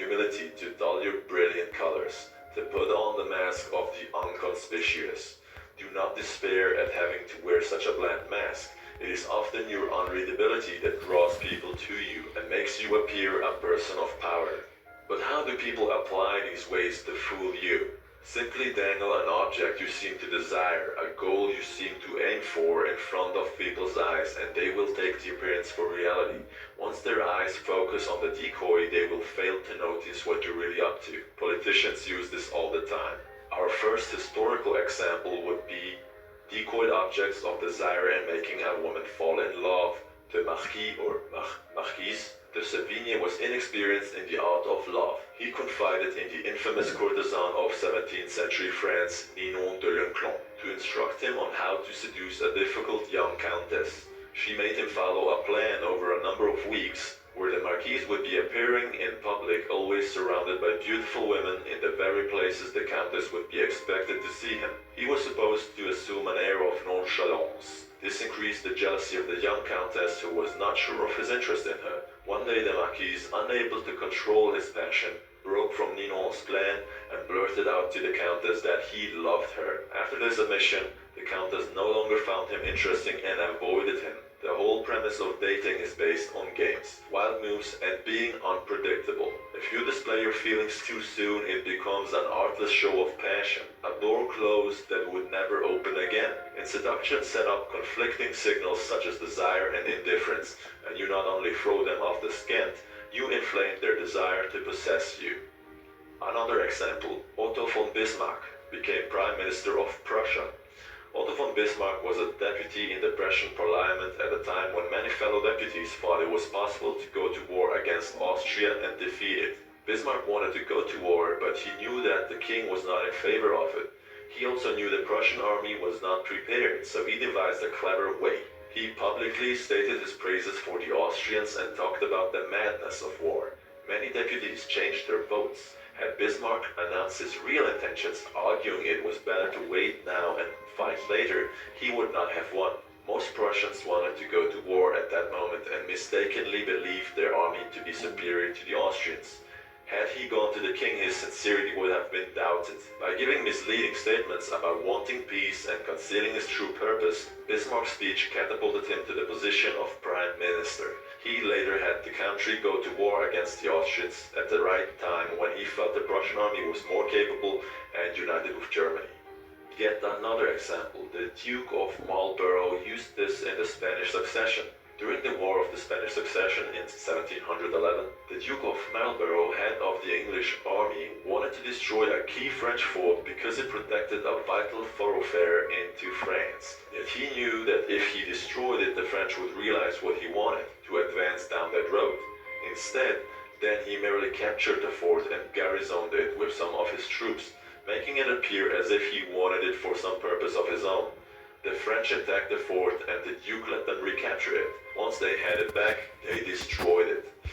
humility to dull your brilliant colors, to put on the mask of the inconspicuous. Do not despair at having to wear such a bland mask. It is often your unreadability that draws people to you and makes you appear a person of power. But how do people apply these ways to fool you? Simply dangle an object you seem to desire, a goal you seem to aim for in front of people's eyes, and they will take the appearance for reality. Once their eyes focus on the decoy, they will fail to notice what you're really up to. Politicians use this all the time. Our first historical example would be decoyed objects of desire and making a woman fall in love. The Marquis or Marquise de Sévigné was inexperienced in the art of love. He confided in the infamous courtesan of 17th century France, Ninon de Lenclon, to instruct him on how to seduce a difficult young countess. She made him follow a plan over a number of weeks, where the Marquise would be appearing in public, always surrounded by beautiful women in the very places the Countess would be expected to see him. He was supposed to assume an air of nonchalance. This increased the jealousy of the young Countess, who was not sure of his interest in her. One day the Marquise, unable to control his passion, broke from Ninon's plan and blurted out to the Countess that he loved her. After this admission, the Countess no longer found him interesting and avoided him. The whole premise of dating is based on games, wild moves, and being unpredictable. If you display your feelings too soon, it becomes an artless show of passion, a door closed that would never open again. In seduction, set up conflicting signals such as desire and indifference, and you not only throw them off the scent, you inflame their desire to possess you. Another example, Otto von Bismarck became Prime Minister of Prussia. Otto von Bismarck was a deputy in the Prussian parliament at a time when many fellow deputies thought it was possible to go to war against Austria and defeat it. Bismarck wanted to go to war, but he knew that the king was not in favor of it. He also knew the Prussian army was not prepared, so he devised a clever way. He publicly stated his praises for the Austrians and talked about the madness of war. Many deputies changed their votes. Had Bismarck announced his real intentions, arguing it was better to wait now and fight later, he would not have won. Most Prussians wanted to go to war at that moment and mistakenly believed their army to be superior to the Austrians. Had he gone to the king, his sincerity would have been doubted. By giving misleading statements about wanting peace and concealing his true purpose, Bismarck's speech catapulted him to the position of Prime Minister. He later had the country go to war against the Austrians at the right time, when he felt the Prussian army was more capable and united with Germany. Yet another example, the Duke of Marlborough used this in the Spanish Succession. During the War of the Spanish Succession in 1711, the Duke of Marlborough, head of the English army, wanted to destroy a key French fort because it protected a vital thoroughfare into France. Yet he knew that if he destroyed it, the French would realize what he wanted, to advance down that road. Instead, then he merely captured the fort and garrisoned it with some of his troops, making it appear as if he wanted it for some purpose of his own. The French attacked the fort and the Duke let them recapture it. Once they had it back, they destroyed it.